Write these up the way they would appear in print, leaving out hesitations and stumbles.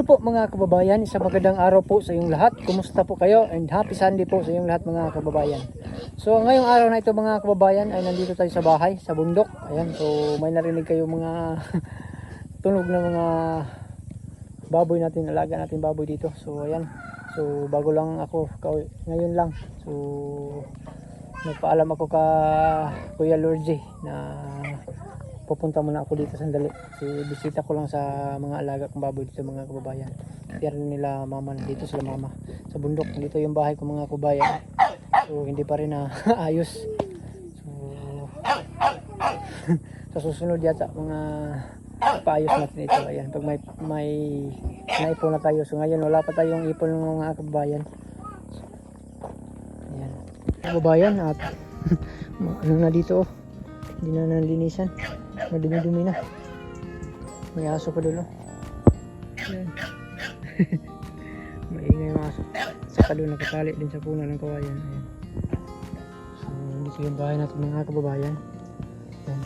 Hello po mga kababayan, isang magandang araw po sa inyong lahat. Kumusta po kayo? And happy Sunday po sa inyong lahat mga kababayan. So ngayong araw na ito mga kababayan ay nandito tayo sa bahay, sa bundok. Ayan, so may narinig kayo mga tunog na mga baboy natin, alaga natin baboy dito. So ayan, so bago lang ako, ngayon lang. So nagpaalam ako ka Kuya Lorgy na pupunta muna ako dito sandali. Kasi bisita ko lang sa mga alaga kong baboy dito mga kababayan. Kaya nila mama dito sila mama sa bundok. Dito yung bahay ko mga kababayan. So hindi pa rin na ayos. So sa susunod yata mga paayos natin ito. Ayan, pag may naipon na tayo. So ngayon wala pa tayong ipon ng mga kababayan. Ayan. Kababayan at ano na dito oh. Hindi na nalinisan. Madumi-dumi na. May aso pa doon. Ayan. Maingay yung aso. Saka doon nakatali din sa puno ng kawayan. Ayan. So dito yung bahay natin mga kababayan. Ayan.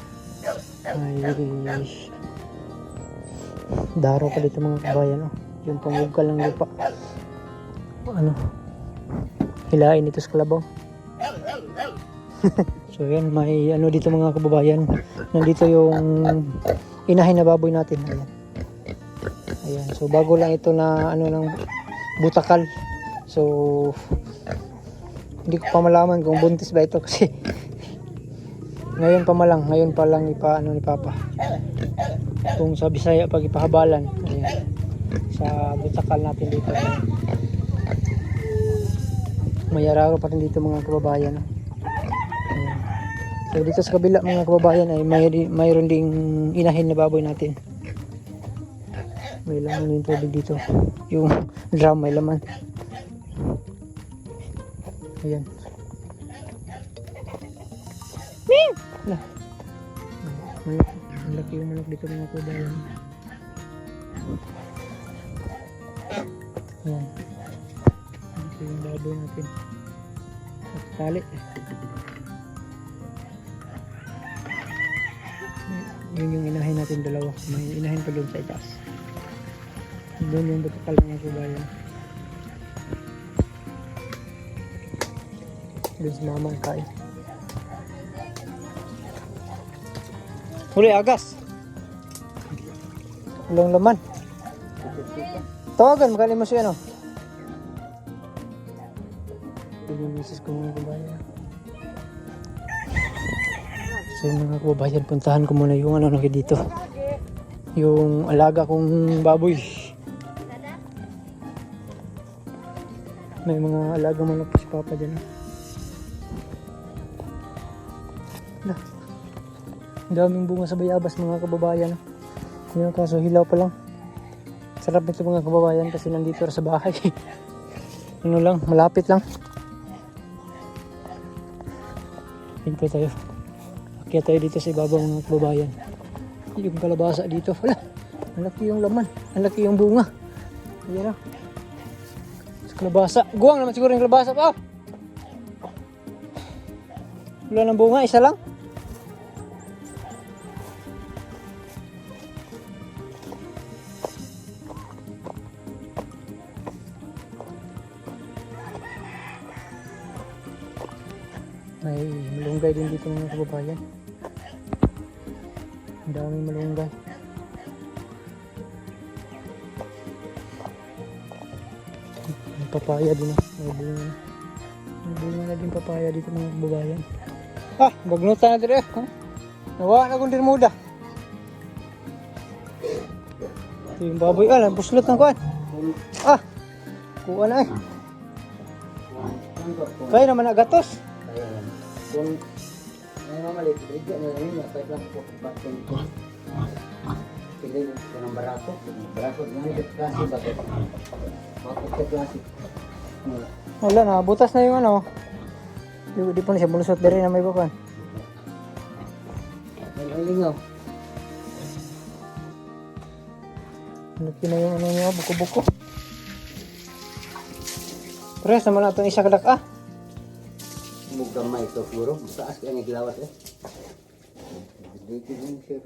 May daro pa dito mga kababayan. Oh. Yung pangugkal ng lupa. Ano? Hilain ito sa kalabaw. So yan, may ano dito mga kababayan. Nandito yung inahin na baboy natin. Ayan. Ayan. So bago lang ito na ano ng butakal. So hindi ko pa malaman kung buntis ba ito kasi ngayon pa lang ipaano ni Papa. Kung sa Bisaya pag ipahabalan. Ayan. Sa butakal natin dito. May araro pa rin dito mga kababayan. So dito sa kabila mga kababayan ay mayroon ding inahin na baboy natin. May laman yung tubig dito. Yung drum may laman. Ayan. Lah. Malaki yung manok dito mga kababayan. Ayan. Ito yung baboy natin. At tali. Yun yung inahin natin dalawa. May inahin pa doon sa itaas. Doon yung butakal mga kabayan. Doon si mama ang kain. Huli agas. Walang laman. Tawagan, magaling mo siya no. Yun yung misis ko mga kabayan. So mga kababayan, puntahan ko muna yung ano dito. Yung alaga kong baboy. May mga alaga manok si Papa dyan. Ang daming bunga sa bayabas mga kababayan. Yung kaso hilaw pa lang. Sarap nito mga kababayan kasi nandito sa bahay. Ano lang, malapit lang. Hintay tayo. Kaya tayo dito sa ibabaw mga kababayan. Yung kalabasa dito. Wala. Ang laki yung laman. Ang laki yung bunga. Ayan o. Sa kalabasa. Guwang naman siguro yung kalabasa pa. Wala ng bunga. Isa lang. May malunggay din dito mga kababayan. Ang daming malunggay. May papaya din. May bunga. May bunga na din papaya dito mga kababayan. Ah, bagnutan na dire. Nawa na kong dirmuda. Ito yung baboy. Ah, buslot ng kuwan. Ah, kuwan na eh. Kaya naman agatos. Kung mamalit, bigyan na rin niya, kahit lang po bakit pili ko ng barato nga ito klase bakit bakit ka klase wala na, butas na yung ano di po na siya bulusot din na may bakan may lingaw laki na yung ano niya, buko-buko pares naman natin isa kadak ah gamay ito puro, taas kaya naglawas eh. Dito din siya.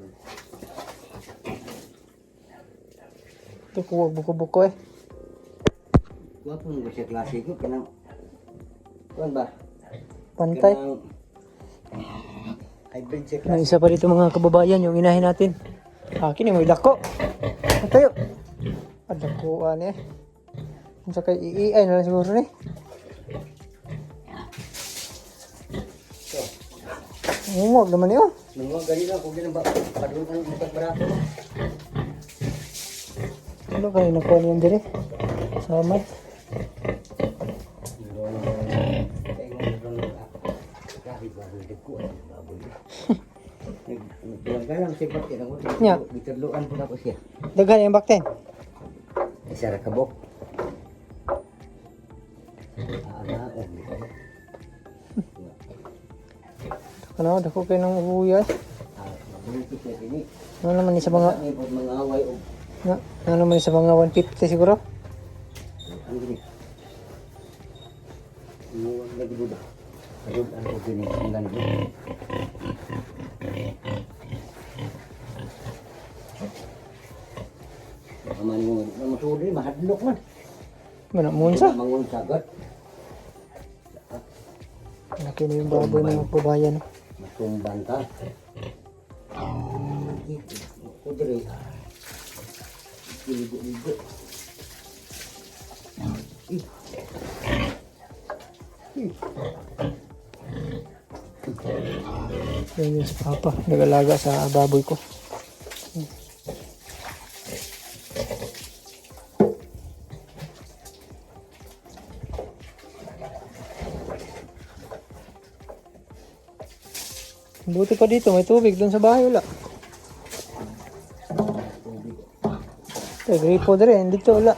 Ito kuwag buko-buko eh. Kuha po mo siya klase ko. Kanang, kuhan ba? Pantay. Kanang, hybrid siya May klase. isa pa dito mga kababayan, yung inahin natin. Akin yung may dako. Tayo. Dakuan eh. Kung sa kay iiay na lang siguro eh. Umuwag naman yun. Nung ganito, kung ganun ba, padulog ang isang barato. Ano kayo nakuha niyan dire? Samad. Nya. Bitadluan po na ko siya. Daghan yung bakten. Isa ra kabok. Ano, dako kayo ng ubuyas. Ano naman ni sa mga Mga away o ano naman ni sa mga 150 siguro? ang gini. Inuwag lagi buda. Ayun ang ko gini ang ganito. Aman mo, masudi mahadlok man. Manamun sa. Mangun sagat. Laki na yung baboy ng magbabayan. Matumbang ka. Kudri. Ligo-ligo. Yan yun si Papa. Nag-alaga sa baboy ko. Buti pa dito, may tubig. Doon sa bahay wala. Ito, gripo din. Dito wala.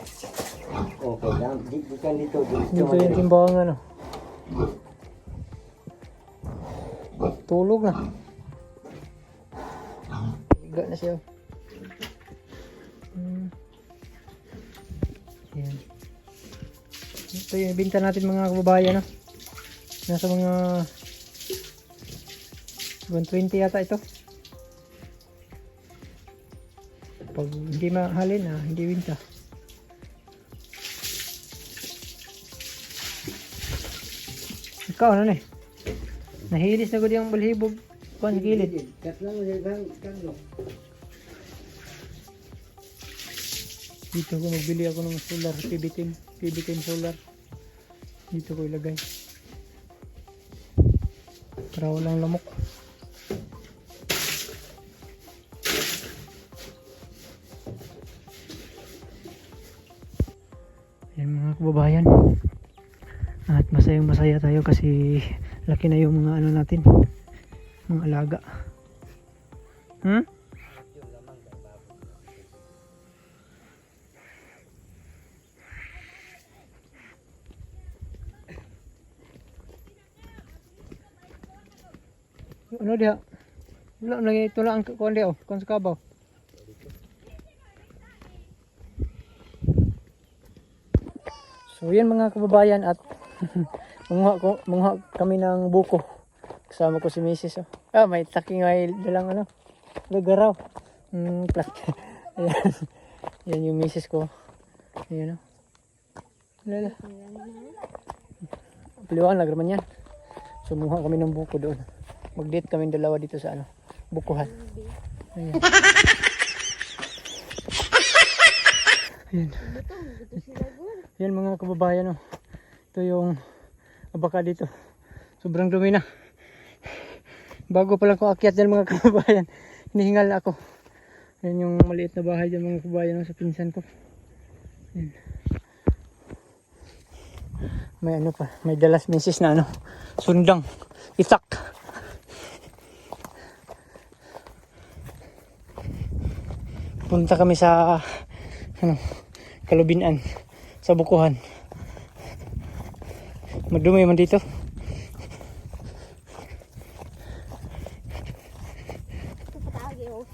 Okay lang. Bukan dito. Dito yung timbangan. Ano. Tulog na. Higa na siya. Yan. Ito yung ibinta natin mga kababayan. No? Nasa mga 120 yata ito. Pag hindi mahalin hindi winta. Ikaw ano na eh. Nahilis na ko diyang balhibog. Kuhan sa gilid. Dito ko magbili ako ng solar. PB10 solar. Dito ko ilagay. Para walang lamok. Yan mga kababayan. At masayang-masaya tayo kasi laki na yung mga ano natin. Mga alaga. Ano dia? Wala lagi ito lang ang kuwan dia kuwan sa kabaw. So yan mga kababayan at mungha kami ng buko. Kasama ko si Mrs. May taking ay dalang ano. Lagaraw. Plastic. Ayan. Yan yung Mrs. ko. Ayan Lala. Paliwanag naman yan. So mungha kami ng buko doon. Mag-date kami dalawa dito sa bukuhan. Ayan. Ayan. Ayan mga kababayan. Ito yung abaka dito. Sobrang dumi na. Bago pa lang ko akyat dyan mga kababayan. Hinihingal na ako. Ayan yung maliit na bahay dyan mga kababayan sa pinsan ko. Ayan. May pa. May dalas misis na sundang. Itak. Punta kami sa Kalubinan sa bukuhan. Madumi man dito.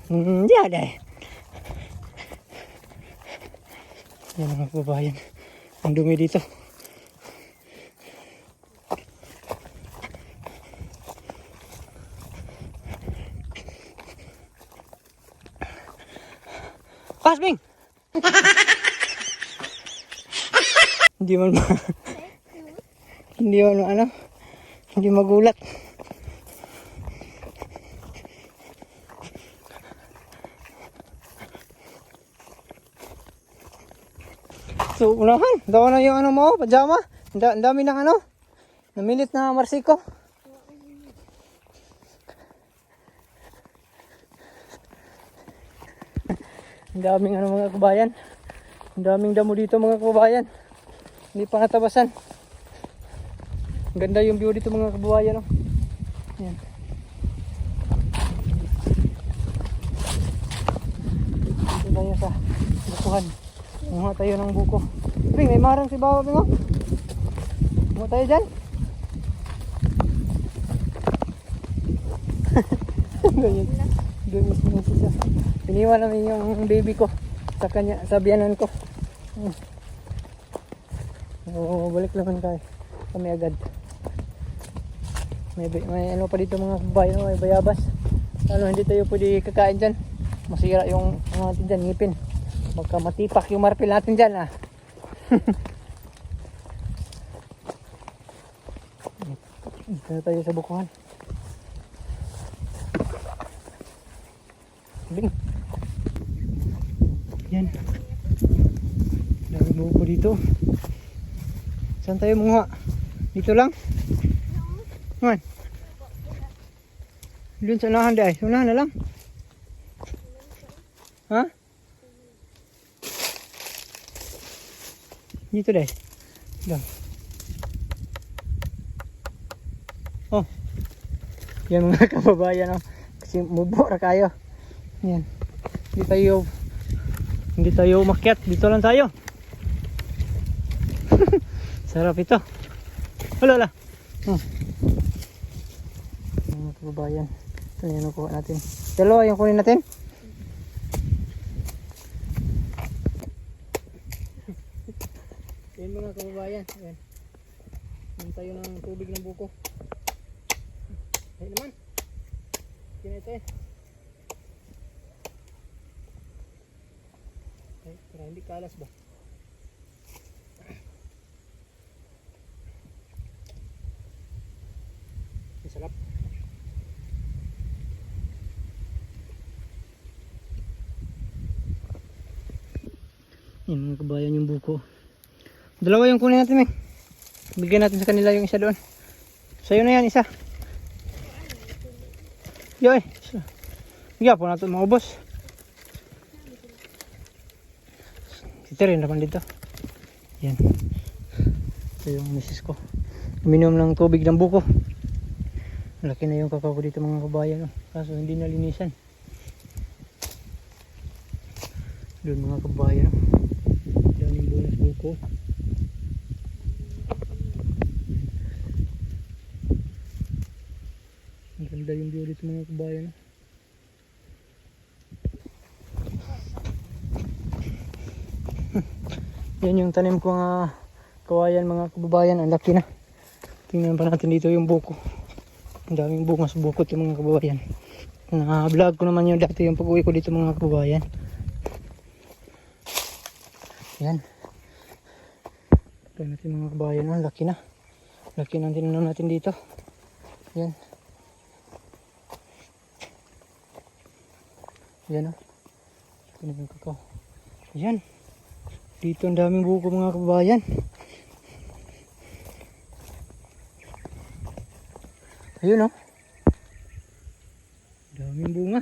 Diyan eh. Yan mga kababayan. Ang dumi dito. Pasbing! Hindi man hindi man ano, hindi magulat. So, unahan, gawa na yung ano mo, pajama. Ang dami ng ano, namilit na marsiko. Ang daming ano mga kabayan. Ang daming damo dito mga kabayan. Hindi pa natabasan. Ang ganda yung view dito mga kabayan. Oh. Yan. Dito tayo sa bukuhan. Munga tayo ng buko. Ping, may marang si Bawa Ping. Munga tayo dyan. Doon mismo siya. Iniwan namin yung baby ko sa kanya, sa biyanan ko. So, balik naman tayo. Kami agad. May ano pa dito mga bayan, may bayabas. Ano, hindi tayo pwede kakain dyan. Masira yung ano natin dyan, ngipin. Baka matipak yung marpil natin dyan ah. Dito na tayo sa bukuhan. Bing. Yan. Dami buko dito. Saan tayo munga? Dito lang? Man. Doon sa unahan dahil. Unahan na lang. Ha? Dito deh. Lang. Oh. Yan mga kababayan oh. Kasi mubo ra kayo. Yan. Hindi tayo umakyat. Dito lang tayo. Sarap ito. Wala. Mga kababayan. Ito yung nakuha natin. Dalawa yung kunin natin. Yan mga kababayan. Yan. Yan tayo ng tubig ng buko. Ayun naman. Kinito eh. Ay, para hindi kalas ba? Masarap. Yan mga kabayan yung buko. Dalawa yung kunin natin eh. Bigyan natin sa kanila yung isa doon. Sa'yo na yan isa. Yo eh. Bigyan po natin maubos. Ito rin naman dito. Yan. Ito yung misis ko. Uminom ng tubig ng buko. Malaki na yung kakao ko dito mga kabayan. Oh. Kaso hindi nalinisan. Doon mga kabayan. Yan yung bonus buko. Ang ganda yung view dito mga kabayan. Yan yung tanim ko nga kawayan mga kababayan. Ang laki na. Tingnan pa natin dito yung buko. Ang daming bunga sa buko ito mga kababayan. Na-vlog ko naman yung dati yung pag-uwi ko dito mga kababayan. Yan. Tingnan natin mga kababayan. Ang laki na. Laki na tinanim natin dito. Yan. Yan o. Tingnan yung kakao. Yan. Dito ang daming buko mga kababayan. Ayun o. Daming bunga.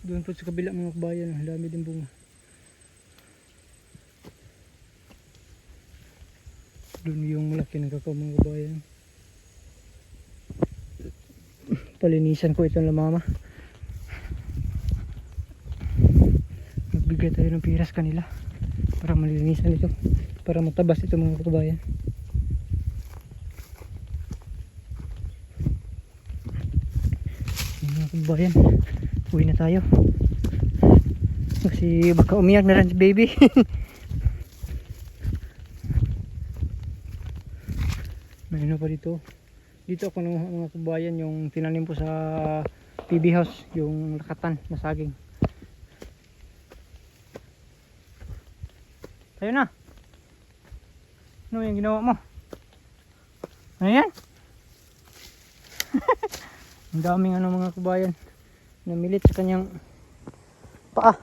Doon po sa kabila mga kababayan. Ang dami din bunga. Doon yung malaki ng kakao mga kababayan. Palinisan ko itong lamama. Magbigay tayo ng piras kanila para malinisan ito, para matabas ito mga kababayan. Mga kababayan, uwi na tayo kasi baka umiyak na rin si baby. May ano pa dito. Dito ako nung mga kababayan yung tinanim ko sa PB house, yung lakatan na saging. Tayo na. Ano yung ginawa mo? Ano yan? Ang daming ano mga kabayan. Namilit sa kanyang paa.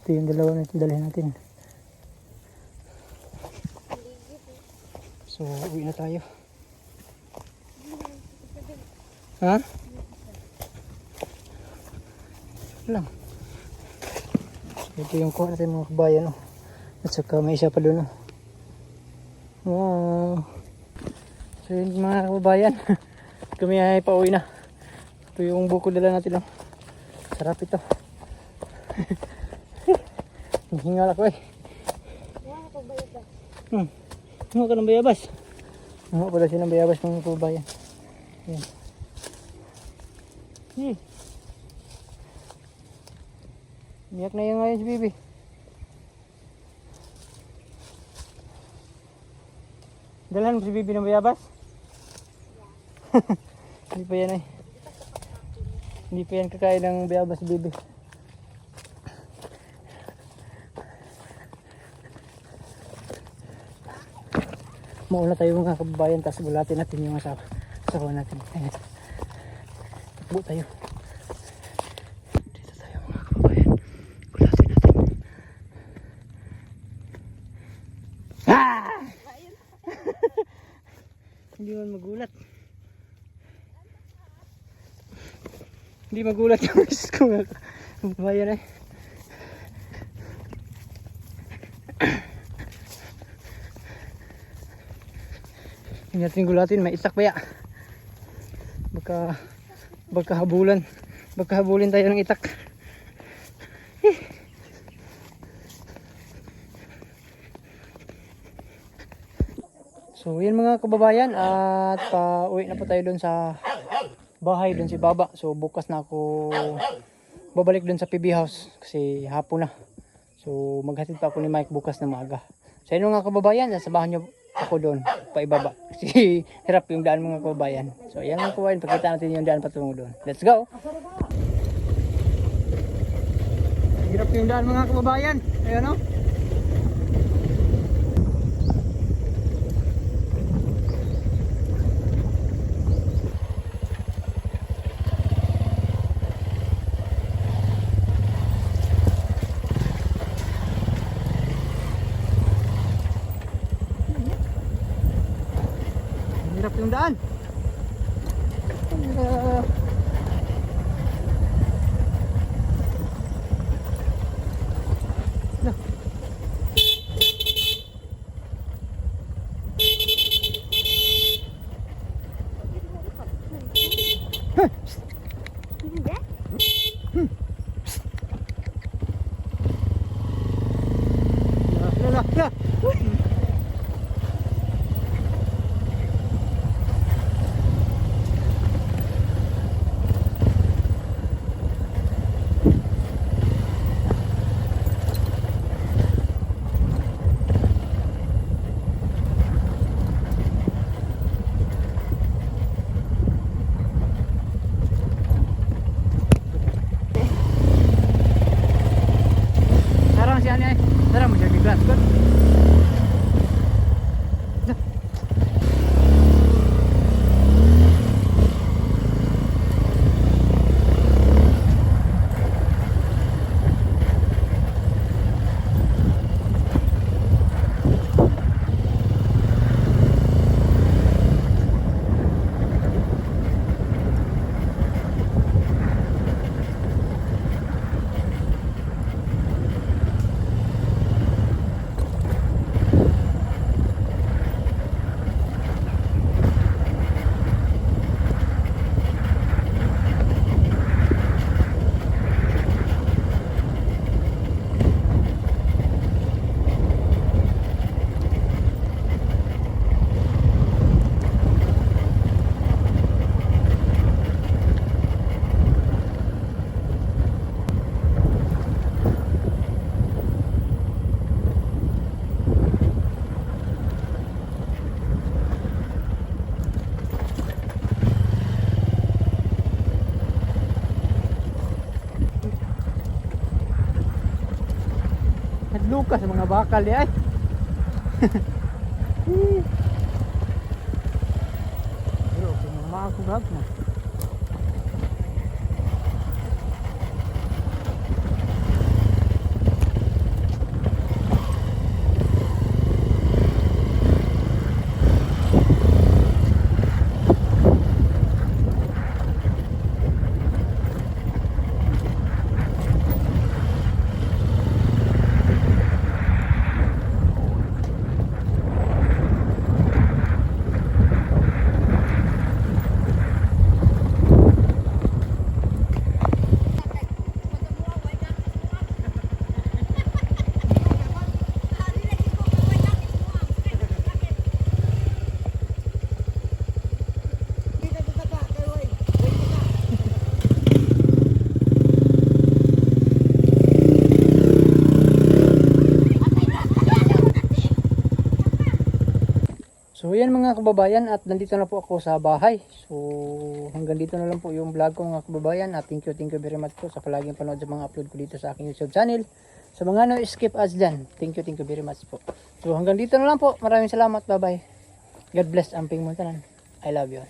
Ito yung dalawa na dalhin natin. So, uwi na tayo. Ha? Lang. So, ito yung kuha natin mga kabayan. Oh. At saka may isa pa doon. Oh. Wow. So yun mga kabayan. Kami ay pauwi na. Ito yung buko dala natin. Oh. Sarap ito. Hingal ako eh. Hingal ka ng bayabas. Hingal pala siya ng bayabas mga kabayan. Yan. Miyak na yung ngayon si Bibi. Dalhan mo si Bibi ng bayabas? Hindi pa yan eh. Hindi pa yan kakain ng bayabas si Bibi. Mauna tayo mga kababayan, tapos gulatin natin yung asawa natin. Ayan. Takbo tayo. Dito tayo mga kababayan. Gulatin natin. Ah! Hindi man magulat. Hindi magulat yung misis ko mga kababayan eh. Hindi natin gulatin, may itak pa ya. Baka habulin tayo ng itak. So yun mga kababayan, at pauwi na po tayo doon sa bahay doon si Baba. So bukas na ako babalik doon sa PB house kasi hapon na. So maghatid pa ako ni Mike bukas na maaga. So yun mga kababayan, sabahan nyo ako doon paibaba kasi hirap yung daan mga kababayan. So yan mga kababayan, pakita natin yung daan patungo doon. Let's go! Hirap yung daan mga kababayan. Ayun o. Hirap yung daan. bukas mga bakal di ay. Pero kung makakubag mo. So yan mga kababayan, at nandito na po ako sa bahay. So hanggang dito na lang po yung vlog ko mga kababayan, at thank you very much po sa palaging panood sa mga upload ko dito sa aking YouTube channel. Sa mga no-skip ads dyan, thank you very much po. So hanggang dito na lang po, maraming salamat, bye bye. God bless, amping mo tanan. I love you.